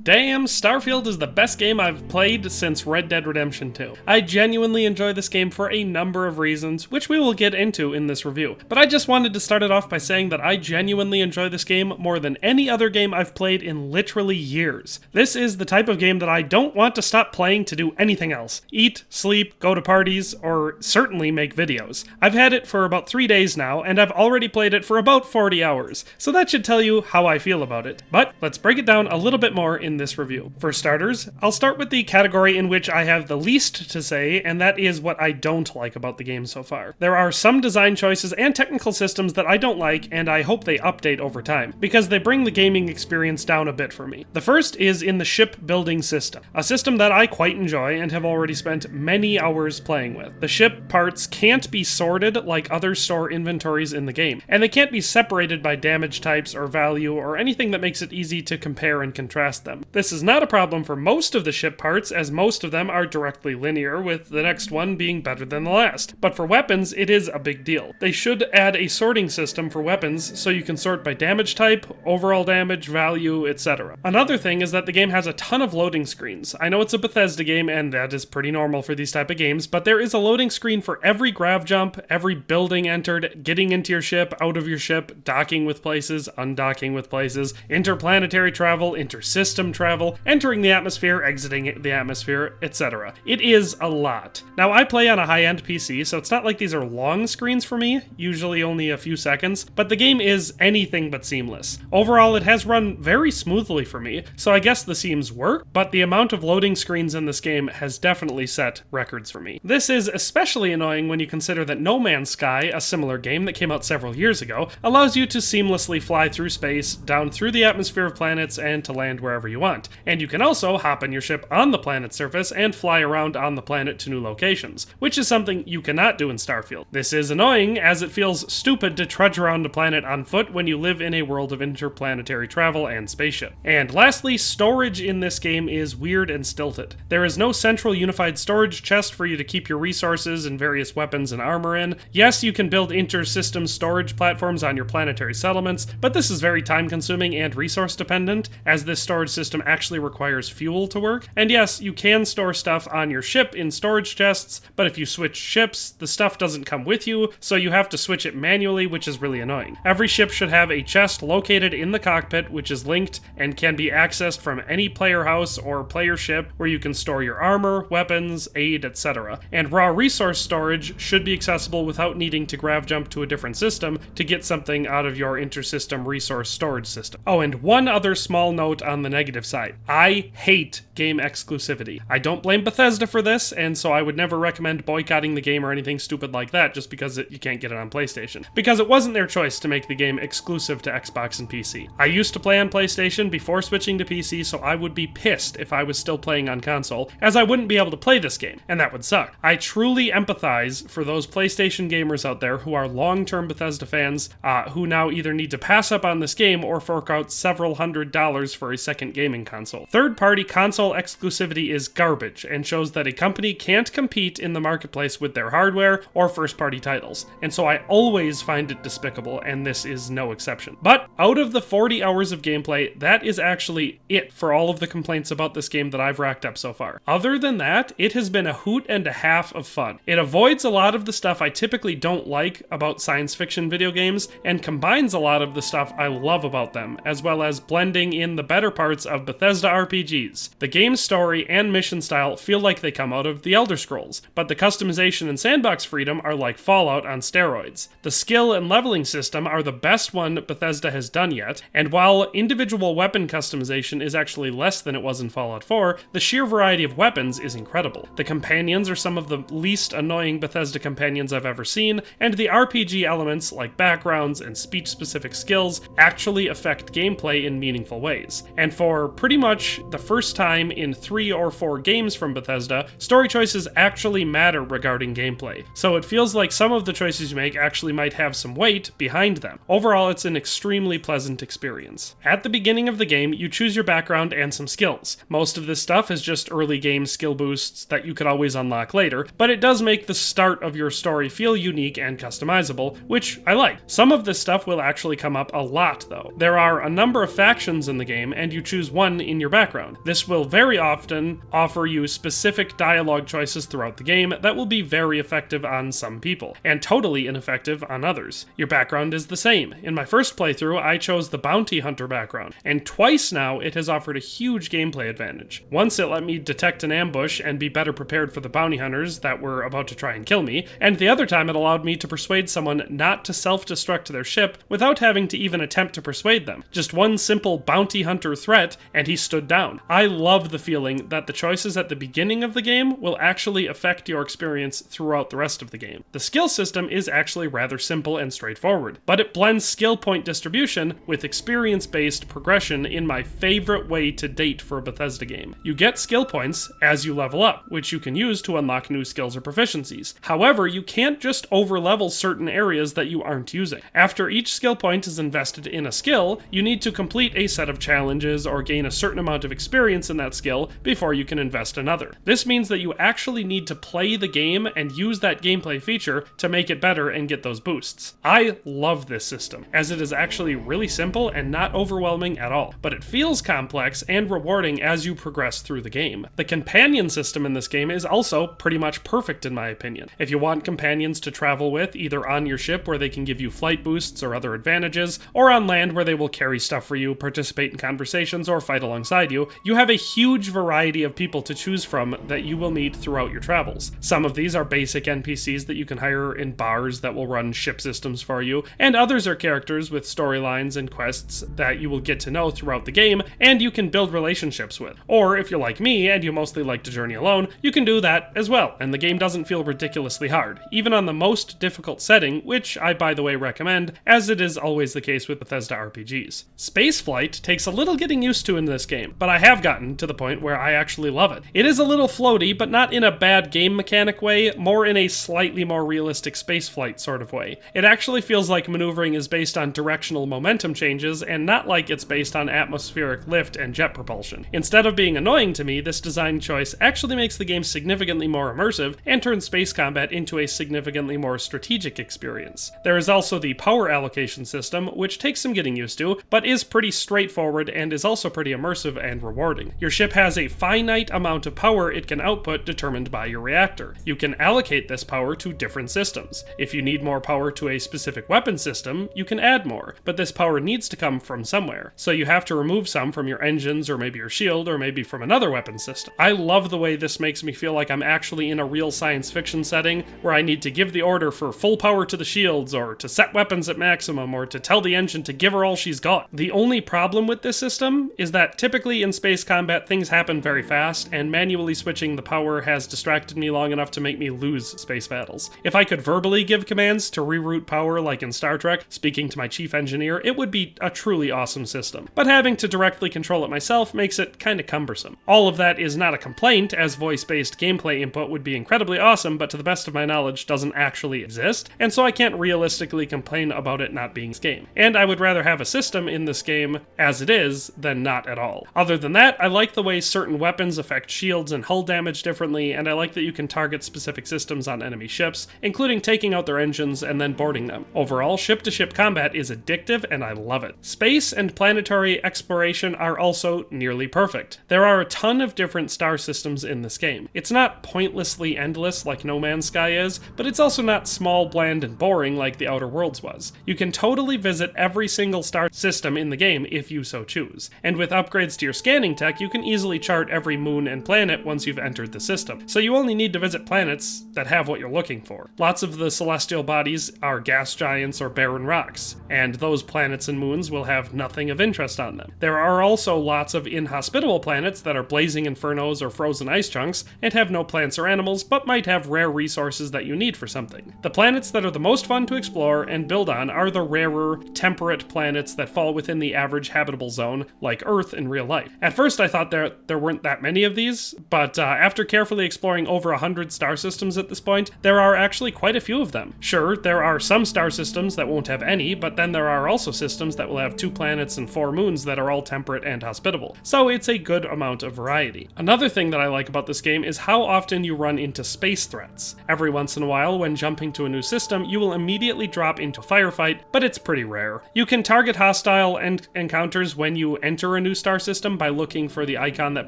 Damn, Starfield is the best game I've played since Red Dead Redemption 2. I genuinely enjoy this game for a number of reasons, which we will get into in this review. But I just wanted to start it off by saying that I genuinely enjoy this game more than any other game I've played in literally years. This is the type of game that I don't want to stop playing to do anything else. Eat, sleep, go to parties, or certainly make videos. I've had it for about 3 days now, and I've already played it for about 40 hours, so that should tell you how I feel about it. But let's break it down a little bit more in this review. For starters, I'll start with the category in which I have the least to say, and that is what I don't like about the game so far. There are some design choices and technical systems that I don't like, and I hope they update over time, because they bring the gaming experience down a bit for me. The first is in the ship building system, a system that I quite enjoy and have already spent many hours playing with. The ship parts can't be sorted like other store inventories in the game, and they can't be separated by damage types or value or anything that makes it easy to compare and contrast them. This is not a problem for most of the ship parts, as most of them are directly linear, with the next one being better than the last. But for weapons, it is a big deal. They should add a sorting system for weapons so you can sort by damage type, overall damage, value, etc. Another thing is that the game has a ton of loading screens. I know it's a Bethesda game, and that is pretty normal for these type of games, but there is a loading screen for every grav jump, every building entered, getting into your ship, out of your ship, docking with places, undocking with places, interplanetary travel, intersystem travel, entering the atmosphere, exiting the atmosphere, etc. It is a lot. Now, I play on a high-end PC, so it's not like these are long screens for me, usually only a few seconds, but the game is anything but seamless. Overall, it has run very smoothly for me, so I guess the seams work, but the amount of loading screens in this game has definitely set records for me. This is especially annoying when you consider that No Man's Sky, a similar game that came out several years ago, allows you to seamlessly fly through space, down through the atmosphere of planets, and to land wherever you want. And you can also hop on your ship on the planet's surface and fly around on the planet to new locations, which is something you cannot do in Starfield. This is annoying, as it feels stupid to trudge around a planet on foot when you live in a world of interplanetary travel and spaceship. And lastly, storage in this game is weird and stilted. There is no central unified storage chest for you to keep your resources and various weapons and armor in. Yes, you can build inter-system storage platforms on your planetary settlements, but this is very time-consuming and resource-dependent, as this storage system actually requires fuel to work. And yes, you can store stuff on your ship in storage chests, but if you switch ships, the stuff doesn't come with you, so you have to switch it manually, which is really annoying. Every ship should have a chest located in the cockpit, which is linked and can be accessed from any player house or player ship, where you can store your armor, weapons, aid, etc. And raw resource storage should be accessible without needing to grav jump to a different system to get something out of your intersystem resource storage system. Oh, and one other small note on the negative side. I hate game exclusivity. I don't blame Bethesda for this, and so I would never recommend boycotting the game or anything stupid like that just because you can't get it on PlayStation. Because it wasn't their choice to make the game exclusive to Xbox and PC. I used to play on PlayStation before switching to PC, so I would be pissed if I was still playing on console, as I wouldn't be able to play this game, and that would suck. I truly empathize for those PlayStation gamers out there who are long-term Bethesda fans, who now either need to pass up on this game or fork out several $100s for a second gaming console. Third-party console exclusivity is garbage, and shows that a company can't compete in the marketplace with their hardware or first-party titles, and so I always find it despicable, and this is no exception. But out of the 40 hours of gameplay, that is actually it for all of the complaints about this game that I've racked up so far. Other than that, it has been a hoot and a half of fun. It avoids a lot of the stuff I typically don't like about science fiction video games, and combines a lot of the stuff I love about them, as well as blending in the better parts of Bethesda RPGs. The game's story and mission style feel like they come out of the Elder Scrolls, but the customization and sandbox freedom are like Fallout on steroids. The skill and leveling system are the best one Bethesda has done yet, and while individual weapon customization is actually less than it was in Fallout 4, the sheer variety of weapons is incredible. The companions are some of the least annoying Bethesda companions I've ever seen, and the RPG elements, like backgrounds and speech-specific skills, actually affect gameplay in meaningful ways. And for pretty much the first time in 3 or 4 games from Bethesda, story choices actually matter regarding gameplay. So it feels like some of the choices you make actually might have some weight behind them. Overall, it's an extremely pleasant experience. At the beginning of the game, you choose your background and some skills. Most of this stuff is just early game skill boosts that you could always unlock later, but it does make the start of your story feel unique and customizable, which I like. Some of this stuff will actually come up a lot, though. There are a number of factions in the game, and you choose choose one in your background. This will very often offer you specific dialogue choices throughout the game that will be very effective on some people, and totally ineffective on others. Your background is the same. In my first playthrough, I chose the bounty hunter background, and twice now it has offered a huge gameplay advantage. Once it let me detect an ambush and be better prepared for the bounty hunters that were about to try and kill me, and the other time it allowed me to persuade someone not to self-destruct their ship without having to even attempt to persuade them. Just one simple bounty hunter threat, and he stood down. I love the feeling that the choices at the beginning of the game will actually affect your experience throughout the rest of the game. The skill system is actually rather simple and straightforward, but it blends skill point distribution with experience-based progression in my favorite way to date for a Bethesda game. You get skill points as you level up, which you can use to unlock new skills or proficiencies. However, you can't just over-level certain areas that you aren't using. After each skill point is invested in a skill, you need to complete a set of challenges or gain a certain amount of experience in that skill before you can invest another. This means that you actually need to play the game and use that gameplay feature to make it better and get those boosts. I love this system, as it is actually really simple and not overwhelming at all, but it feels complex and rewarding as you progress through the game. The companion system in this game is also pretty much perfect in my opinion. If you want companions to travel with, either on your ship where they can give you flight boosts or other advantages, or on land where they will carry stuff for you, participate in conversations, or fight alongside you, you have a huge variety of people to choose from that you will meet throughout your travels. Some of these are basic NPCs that you can hire in bars that will run ship systems for you, and others are characters with storylines and quests that you will get to know throughout the game, and you can build relationships with. Or if you're like me and you mostly like to journey alone, you can do that as well, and the game doesn't feel ridiculously hard, even on the most difficult setting, which I by the way recommend, as it is always the case with Bethesda RPGs. Spaceflight takes a little getting used to in this game, but I have gotten to the point where I actually love it. It is a little floaty, but not in a bad game mechanic way, more in a slightly more realistic spaceflight sort of way. It actually feels like maneuvering is based on directional momentum changes and not like it's based on atmospheric lift and jet propulsion. Instead of being annoying to me, this design choice actually makes the game significantly more immersive and turns space combat into a significantly more strategic experience. There is also the power allocation system, which takes some getting used to, but is pretty straightforward and is also pretty immersive and rewarding. Your ship has a finite amount of power it can output determined by your reactor. You can allocate this power to different systems. If you need more power to a specific weapon system, you can add more, but this power needs to come from somewhere. So you have to remove some from your engines or maybe your shield or maybe from another weapon system. I love the way this makes me feel like I'm actually in a real science fiction setting where I need to give the order for full power to the shields or to set weapons at maximum or to tell the engine to give her all she's got. The only problem with this system is that typically in space combat things happen very fast, and manually switching the power has distracted me long enough to make me lose space battles. If I could verbally give commands to reroute power like in Star Trek, speaking to my chief engineer, it would be a truly awesome system. But having to directly control it myself makes it kinda cumbersome. All of that is not a complaint, as voice-based gameplay input would be incredibly awesome, but to the best of my knowledge doesn't actually exist, and so I can't realistically complain about it not being this game. And I would rather have a system in this game as it is than not at all. Other than that, I like the way certain weapons affect shields and hull damage differently, and I like that you can target specific systems on enemy ships, including taking out their engines and then boarding them. Overall, ship-to-ship combat is addictive and I love it. Space and planetary exploration are also nearly perfect. There are a ton of different star systems in this game. It's not pointlessly endless like No Man's Sky is, but it's also not small, bland, and boring like The Outer Worlds was. You can totally visit every single star system in the game if you so choose. And with upgrades to your scanning tech, you can easily chart every moon and planet once you've entered the system. So you only need to visit planets that have what you're looking for. Lots of the celestial bodies are gas giants or barren rocks, and those planets and moons will have nothing of interest on them. There are also lots of inhospitable planets that are blazing infernos or frozen ice chunks and have no plants or animals, but might have rare resources that you need for something. The planets that are the most fun to explore and build on are the rarer, temperate planets that fall within the average habitable zone, like Earth in real life. At first I thought there weren't that many of these, but after carefully exploring over 100 star systems at this point, there are actually quite a few of them. Sure, there are some star systems that won't have any, but then there are also systems that will have 2 planets and 4 moons that are all temperate and hospitable. So it's a good amount of variety. Another thing that I like about this game is how often you run into space threats. Every once in a while, when jumping to a new system, you will immediately drop into a firefight, but it's pretty rare. You can target hostile encounters when you enter a new star system by looking for the icon that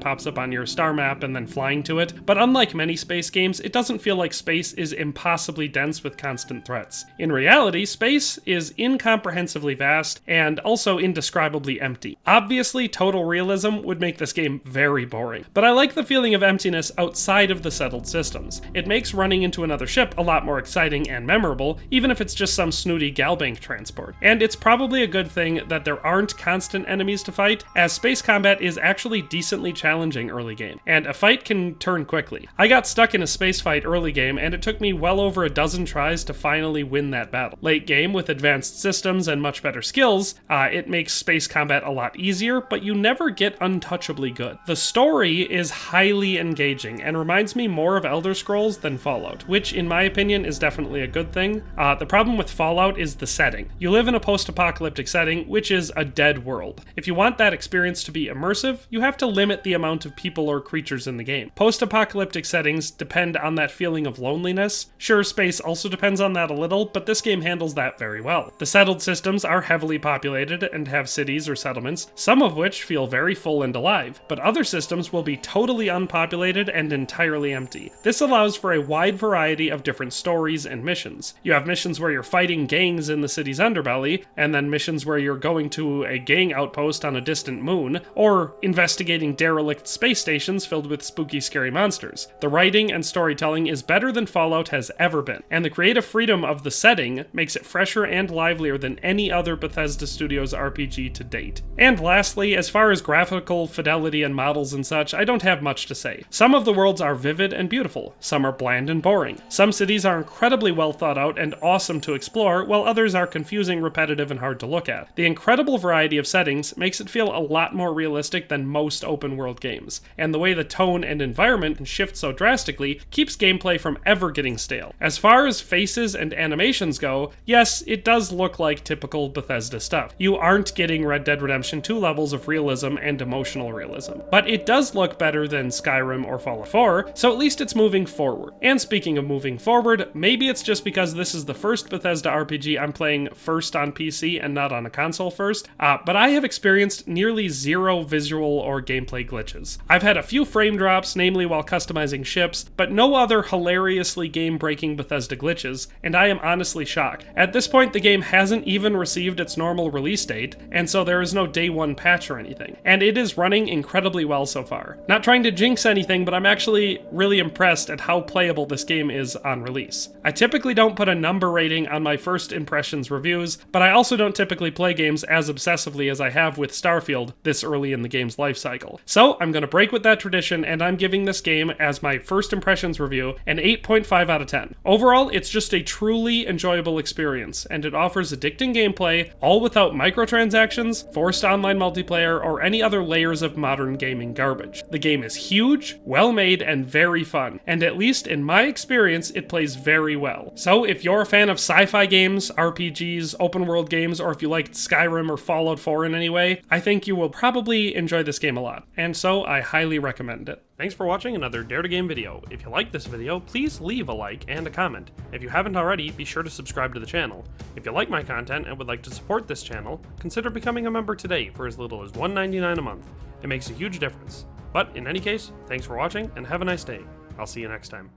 pops up on your star map and then flying to it, but unlike many space games, it doesn't feel like space is impossibly dense with constant threats. In reality, space is incomprehensibly vast and also indescribably empty. Obviously, total realism would make this game very boring, but I like the feeling of emptiness outside of the settled systems. It makes running into another ship a lot more exciting and memorable, even if it's just some snooty Galbank transport. And it's probably a good thing that there aren't constant enemies to fight, as space combat is actually decently challenging early game, and a fight can turn quickly. I got stuck in a space fight early game, and it took me well over a dozen tries to finally win that battle. Late game, with advanced systems and much better skills, it makes space combat a lot easier, but you never get untouchably good. The story is highly engaging and reminds me more of Elder Scrolls than Fallout, which in my opinion is definitely a good thing. The problem with Fallout is the setting. You live in a post-apocalyptic setting, which is a dead world. If you want that experience to be immersive, you have to limit the amount of people or creatures in the game. Post-apocalyptic settings depend on that feeling of loneliness. Sure, space also depends on that a little, but this game handles that very well. The settled systems are heavily populated and have cities or settlements, some of which feel very full and alive, but other systems will be totally unpopulated and entirely empty. This allows for a wide variety of different stories and missions. You have missions where you're fighting gangs in the city's underbelly, and then missions where you're going to a gang outpost on a distant moon, or investigating derelict space stations filled with spooky, scary monsters. The writing and storytelling is better than Fallout has ever been, and the creative freedom of the setting makes it fresher and livelier than any other Bethesda Studios RPG to date. And lastly, as far as graphical fidelity and models and such, I don't have much to say. Some of the worlds are vivid and beautiful, some are bland and boring. Some cities are incredibly well thought out and awesome to explore, while others are confusing, repetitive, and hard to look at. The incredible variety of settings makes it feel a lot more realistic than most open world games, and the way the tone and environment shift so drastically keeps gameplay from ever getting stale. As far as faces and animations go, yes, it does look like typical Bethesda stuff. You aren't getting Red Dead Redemption 2 levels of realism and emotional realism, but it does look better than Skyrim or Fallout 4, so at least it's moving forward. And speaking of moving forward, maybe it's just because this is the first Bethesda RPG I'm playing first on PC and not on a console first, but I have experienced nearly zero visual or gameplay glitches. I've had a few frame drops, namely while customizing ships, but no other hilariously game-breaking Bethesda glitches, and I am honestly shocked. At this point, the game hasn't even received its normal release date, and so there is no day one patch or anything, and it is running incredibly well so far. Not trying to jinx anything, but I'm actually really impressed at how playable this game is on release. I typically don't put a number rating on my first impressions reviews, but I also don't typically play games as obsessively as I have with Starfield this early in the game's life cycle. So I'm going to break with that tradition, and I'm giving this game, as my first impressions review, an 8.5 out of 10. Overall, it's just a truly enjoyable experience, and it offers addicting gameplay, all without microtransactions, forced online multiplayer, or any other layers of modern gaming garbage. The game is huge, well-made, and very fun, and at least in my experience, it plays very well. So if you're a fan of sci-fi games, RPGs, open-world games, or if you liked Skyrim or Fallout 4 in any way, I think you will probably enjoy this game a lot, and so I highly recommend it. Thanks for watching another Dare to Game video. If you like this video, please leave a like and a comment. If you haven't already, be sure to subscribe to the channel. If you like my content and would like to support this channel, consider becoming a member today for as little as $1.99 a month. It makes a huge difference. But in any case, thanks for watching and have a nice day. I'll see you next time.